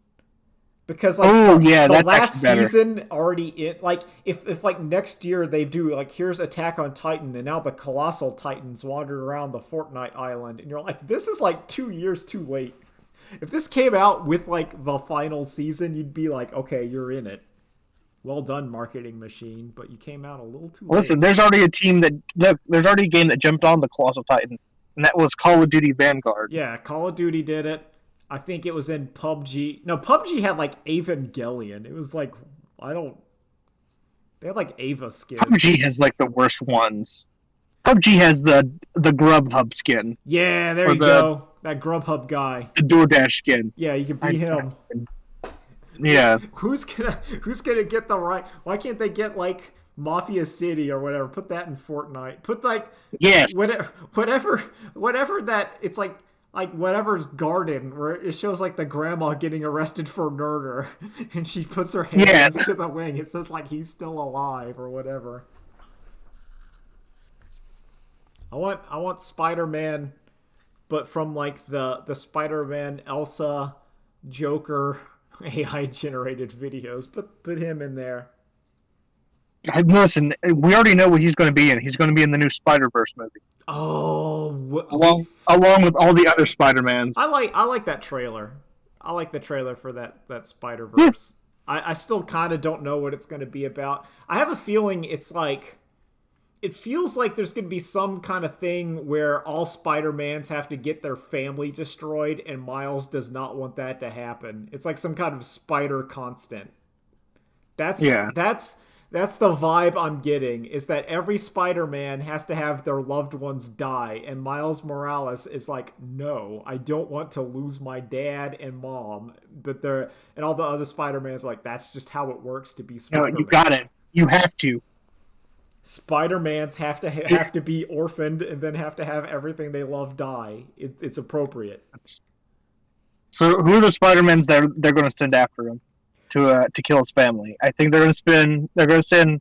Because like
Oh yeah,
the
that's
last
actually better.
season already it like if like next year they do like here's Attack on Titan and now the colossal titans wander around the Fortnite island and you're like this is like 2 years too late. If this came out with like the final season, you'd be like, okay, you're in it. Well done, marketing machine, but you came out a little too late.
Listen, there's already a team there's already a game that jumped on the Colossal Titan, and that was Call of Duty Vanguard.
Yeah, Call of Duty did it. I think it was in PUBG. No, PUBG had like Evangelion. It was like I don't. They had like Ava skin.
PUBG has like the worst ones. PUBG has the Grubhub skin,
Yeah, there
or
you go. That Grubhub guy.
the DoorDash skin.
Yeah, you can be him.
Yeah,
Who's gonna get the right? Why can't they get like Mafia City or whatever? Put that in Fortnite. Put like
yes,
whatever that it's like whatever's garden where it shows like the grandma getting arrested for murder and she puts her hands
Yeah.
to the wing. It says like he's still alive or whatever. I want Spider-Man, but from like the Spider-Man Elsa Joker AI generated videos. Put him in there.
Listen, we already know what he's going to be in. He's going to be in the new Spider-Verse movie,
Oh,
along with all the other Spider-Mans.
I like that trailer. I like the trailer for that Spider Verse. I still kind of don't know what it's going to be about. I have a feeling it's like it feels like there's going to be some kind of thing where all Spider-Mans have to get their family destroyed, and Miles does not want that to happen. It's like some kind of spider constant. That's the vibe I'm getting, is that every Spider-Man has to have their loved ones die, and Miles Morales is like, no, I don't want to lose my dad and mom. But and all the other Spider-Mans are like, that's just how it works to be
No,
Spider-Man.
you got it. You have to.
Spider-Mans have to be orphaned and then have to have everything they love die. It's appropriate.
So who are the Spider-Mans they're going to send after him to kill his family? I think they're going to send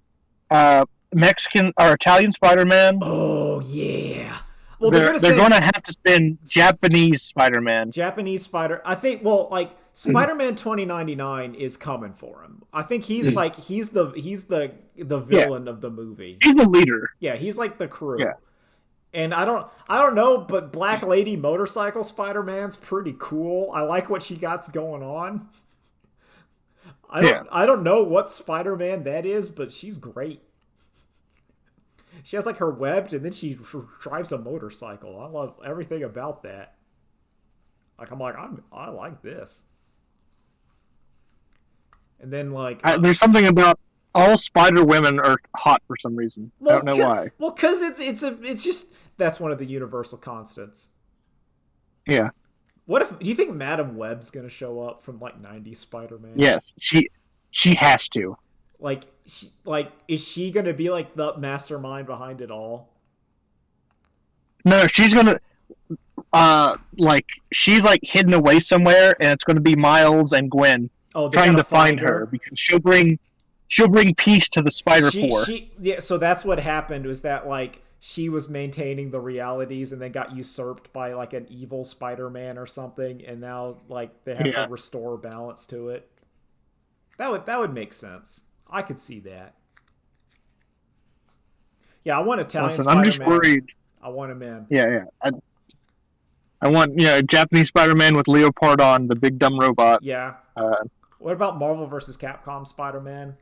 Mexican or Italian Spider-Man.
Oh yeah. Well,
They're going to have to spend Japanese Spider-Man.
Japanese Spider. I think. Well, like Spider-Man 2099 is coming for him. I think he's like he's the villain of the movie.
He's the leader.
Yeah, he's like the crew.
Yeah.
And I don't know, but Black Lady Motorcycle Spider-Man's pretty cool. I like what she got going on. I don't know what Spider-Man that is, but she's great. She has like her webbed, and then she drives a motorcycle. I love everything about that. Like I like this. And then like
There's something about all Spider women are hot for some reason. I don't know why.
Well, because it's just that's one of the universal constants.
Yeah.
What if do you think Madam Web's gonna show up from like '90s Spider-Man?
Yes, she has to.
Is she gonna be like the mastermind behind it all?
No, she's gonna she's like hidden away somewhere, and it's gonna be Miles and Gwen trying to find her because she'll bring peace to the Spider Four.
Yeah, so that's what happened was that like she was maintaining the realities and then got usurped by like an evil Spider-Man or something, and now like they have to restore balance to it. That would make sense. I could see that. Yeah, I want Italian Spider-Man.
I'm just worried.
I want him in.
Yeah. I want Japanese Spider-Man with Leopard on the big dumb robot.
Yeah. What about Marvel versus Capcom Spider-Man?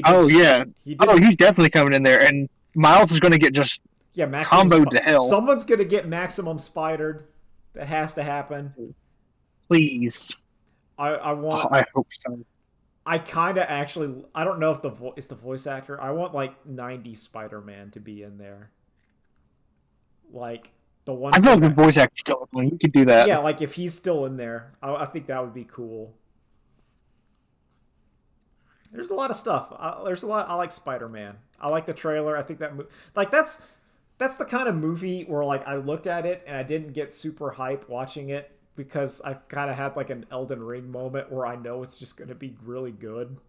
Oh yeah.
He
Oh,
did.
he's definitely coming in there, and Miles is going to get just
Yeah,
comboed to hell.
Someone's gonna get maximum spidered. That has to happen.
Please.
I
Oh,
want.
I hope so.
I kind of actually. I don't know if it's the voice actor. I want like 90 Spider-Man to be in there. Like the one
I feel
from
like the
that.
voice actor still. You could do that.
Yeah, like if he's still in there, I think that would be cool. There's a lot of stuff. There's a lot. I like Spider-Man. I like the trailer. I think like that's the kind of movie where like I looked at it and I didn't get super hype watching it because I kind of had like an Elden Ring moment where I know it's just going to be really good.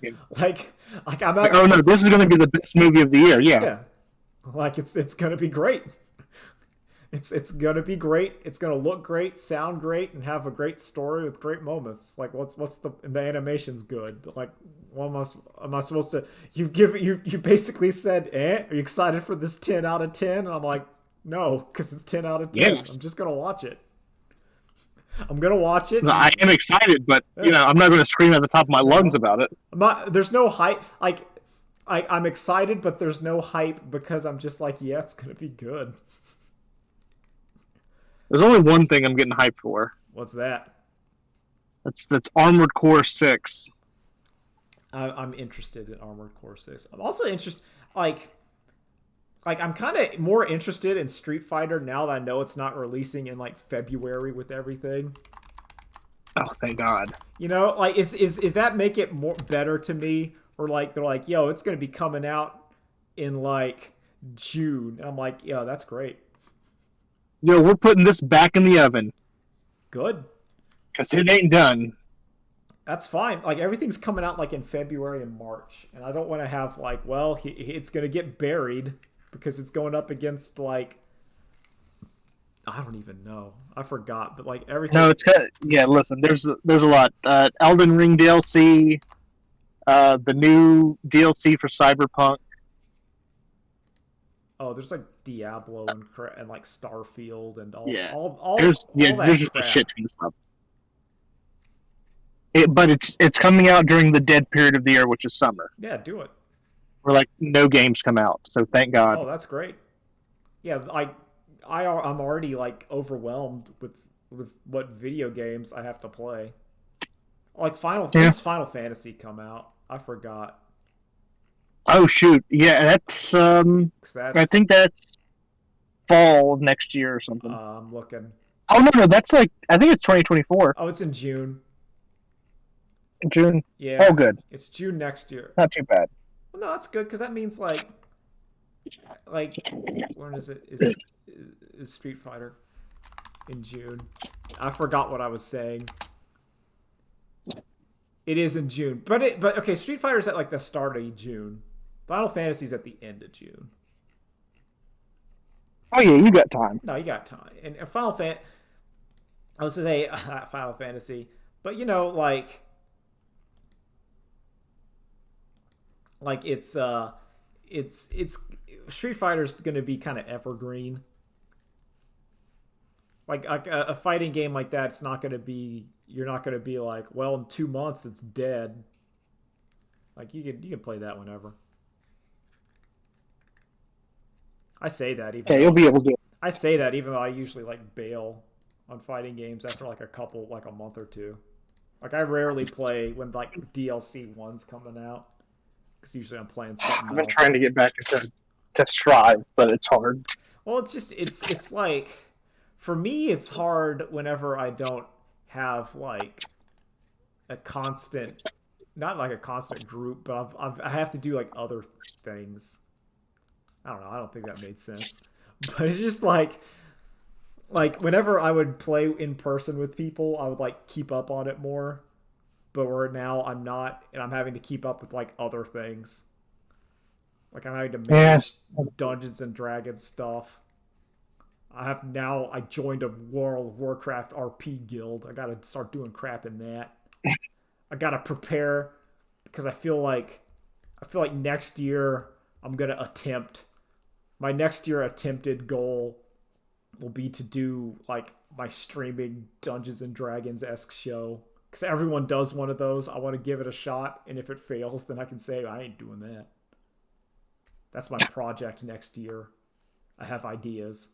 Yeah.
Like I'm
Like,
not.
oh no, this is going to be the best movie of the year. Yeah.
Yeah, like it's going to be great. It's gonna be great. It's gonna look great, sound great, and have a great story with great moments. Like what's the animation's good? Like what am I supposed to? You basically said, Are you excited for this 10 out of 10? And I'm like, no, because it's 10 out of 10.
Yes.
I'm just gonna watch it. I'm gonna watch it.
I am excited, but
Yeah.
I'm not going to scream at the top of my lungs about it.
There's no hype. Like I'm excited, but there's no hype because I'm just like, yeah, it's gonna be good.
There's only one thing I'm getting hyped for.
What's that?
That's Armored Core 6.
I'm interested in Armored Core 6. I'm also interested, like I'm kind of more interested in Street Fighter now that I know it's not releasing in like February with everything.
Oh, thank God.
You know, like is that make it more better to me? Or like they're like, yo, it's gonna be coming out in like June. And I'm like, yo, that's great.
Yo, we're putting this back in the oven
Good.
because it ain't done.
That's fine. Like everything's coming out like in February and March, and I don't want to have like, well, it's gonna get buried because it's going up against like I don't even know. I forgot, but like everything.
No, it's got, yeah. Listen, there's a lot. Elden Ring DLC, the new DLC for Cyberpunk.
Oh, there's like Diablo and like Starfield and
Yeah,
all
there's
that
just a
crap.
shit ton of stuff. But it's coming out during the dead period of the year, which is summer,
Yeah, do it.
where like no games come out. So thank God.
Oh, that's great. Yeah, I'm already like overwhelmed with what video games I have to play. Like
Yeah.
when's Final Fantasy come out? I forgot.
Oh shoot. Yeah, that's
'Cause
I
that's
think that's fall of next year or something.
I'm looking.
Oh no, that's like I think it's 2024
Oh, it's in June.
June. Oh,
Yeah,
good.
it's June next year.
Not too bad.
Well, no, that's good because that means like when is it? Is Street Fighter in June? I forgot what I was saying. It is in June, but okay. Street Fighter's at like the start of June. Final Fantasy's at the end of June.
Oh yeah, you got time.
No, you got time. And I was to say Final Fantasy, but you know, like it's Street Fighter's gonna be kind of evergreen. Like a fighting game like that, it's not gonna be. You're not gonna be like, well, in 2 months it's dead. Like you can play that whenever. I say that even
Yeah, you'll
though
be able to.
I say that even though I usually like bail on fighting games after like a month or two. Like I rarely play when like DLC one's coming out because usually I'm playing something
I've been
else.
trying to get back into to Strive, but it's hard.
Well, it's like for me it's hard whenever I don't have like a constant, not like a constant group, but I have to do like other things. I don't know. I don't think that made sense, but it's just like whenever I would play in person with people, I would like keep up on it more. But where now I'm not, and I'm having to keep up with like other things. Like I'm having to
Yeah.
manage Dungeons and Dragons stuff. I joined a World of Warcraft RP guild. I gotta start doing crap in that. I gotta prepare because I feel like next year I'm gonna attempt my next year attempted goal will be to do like my streaming Dungeons and Dragons esque show. Because everyone does one of those. I want to give it a shot, and if it fails, then I can say I ain't doing that. That's my project next year. I have ideas,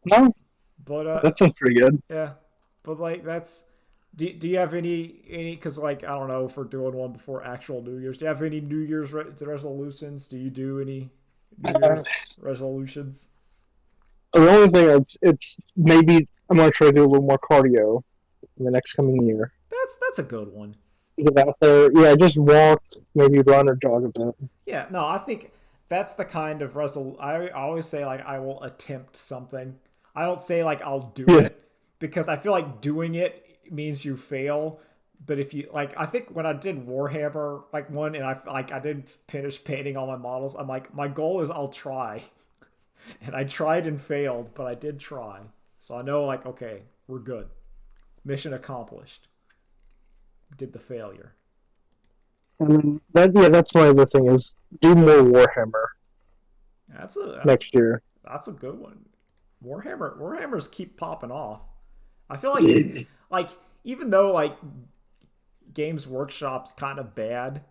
No,
but
that sounds pretty good.
yeah, but like that's. Do you have any? Because like I don't know if we're doing one before actual New Year's. Do you have any New Year's resolutions? Do you do any New
Uh,
Year's resolutions?
the only thing it's maybe I'm gonna try to do a little more cardio in the next coming year.
That's a good one.
Get out there, yeah, just walk, maybe run or jog a bit.
Yeah, no, I think that's the kind of I always say like I will attempt something. I don't say like I'll do
Yeah,
it because I feel like doing it means you fail. But if you like, I think when I did Warhammer like one and I didn't finish painting all my models, I'm like my goal is I'll try, and I tried and failed, but I did try. So I know like okay, we're good. Mission accomplished. Did the failure.
and then that's my other thing is do more Warhammer
That's a that's
next year.
that's a good one. Warhammers keep popping off. I feel like it's like even though like Games Workshop's kind of bad,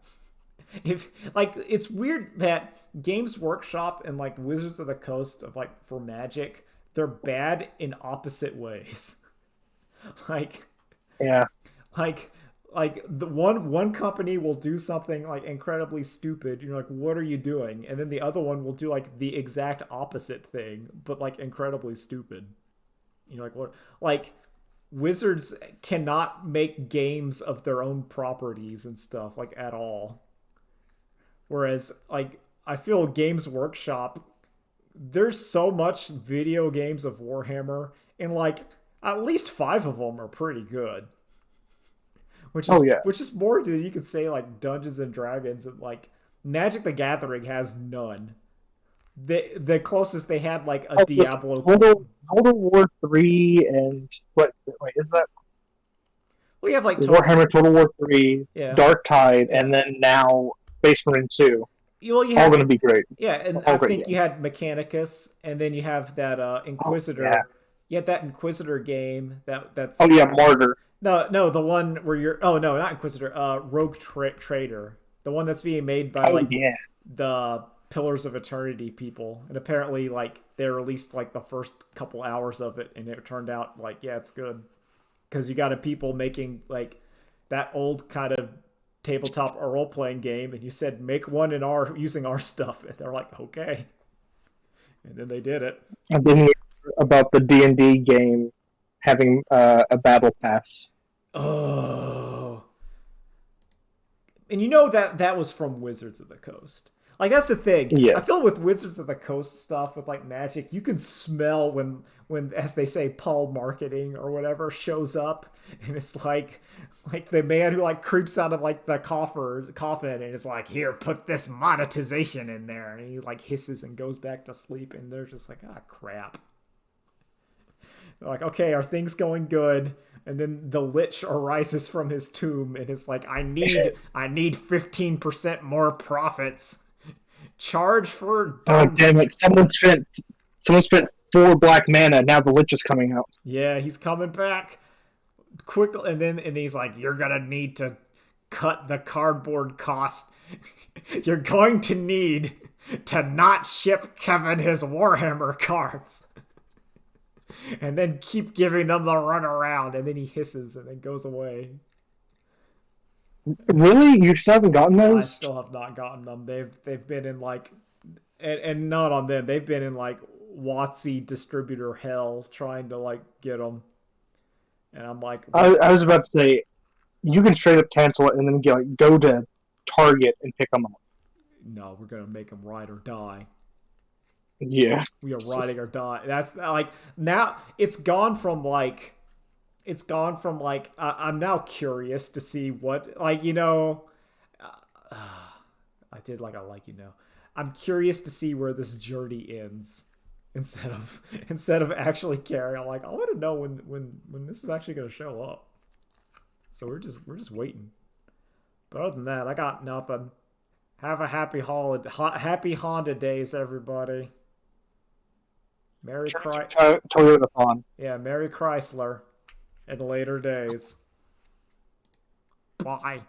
if like it's weird that Games Workshop and like Wizards of the Coast of like for Magic, they're bad in opposite ways. like
Yeah,
like the one company will do something like incredibly stupid. You're like, what are you doing? And then the other one will do like the exact opposite thing, but like incredibly stupid. Like what? Like Wizards cannot make games of their own properties and stuff like at all. Whereas like I feel Games Workshop, there's so much video games of Warhammer, and like at least five of them are pretty good. Which is
oh yeah.
which is more than you could say like Dungeons and Dragons and like Magic the Gathering has none. The closest they had like a
Oh,
Diablo.
Total War 3 and what? Wait, is that
Well, you have like total.
Warhammer Total War 3,
Yeah,
Dark Tide,
yeah.
and then now Space Marine 2?
Well, you
All
had
going to be great.
yeah, and
All
I
great
think you
games.
had Mechanicus, and then you have that
Oh yeah.
Inquisitor. You had that Inquisitor game
Oh
that's
yeah, Martyr.
no the one where you're oh no not Inquisitor Rogue Trader, the one that's being made by
Oh
like
yeah.
the Pillars of Eternity people, and apparently like they released like the first couple hours of it, and it turned out like yeah it's good because you got a people making like that old kind of tabletop or role playing game, and you said make one in our using our stuff, and they're like okay, and then they did it.
I didn't hear about the D&D game having a battle pass.
Oh, and that was from Wizards of the Coast. Like that's the thing. I
Yeah.
feel with Wizards of the Coast stuff with like Magic, you can smell when as they say Paul marketing or whatever shows up, and it's like the man who like creeps out of like the coffin and is like, here, put this monetization in there, and he like hisses and goes back to sleep, and they're just like, ah, crap. They're like, okay, are things going good? And then the Lich arises from his tomb and is like, I need 15% more profits. Charge for
Oh
dung.
damn it! Someone spent 4 black mana. Now the Lich is coming out.
Yeah, he's coming back quickly, and he's like, you're gonna need to cut the cardboard cost. You're going to need to not ship Kevin his Warhammer cards. And then keep giving them the run around, and then he hisses and then goes away.
Really? You still haven't gotten
I
those?
still have not gotten them. They've been in like, and not on them. They've been in like WotC distributor hell trying to like get them, and I'm like,
I was about to say you can straight up cancel it and then go to Target and pick them up.
no, we're gonna make them ride or die.
Yeah.
We are riding or die. That's like now it's gone from like I'm now curious to see what like uh, I did like I like I'm curious to see where this journey ends instead of actually carrying. I'm like I want to know when this is actually going to show up. So we're just waiting. But other than that, I got nothing. Have a happy Honda days, everybody. Merry Chrysler.
Toyota Thon.
Yeah, Merry Chrysler. in later days. Bye.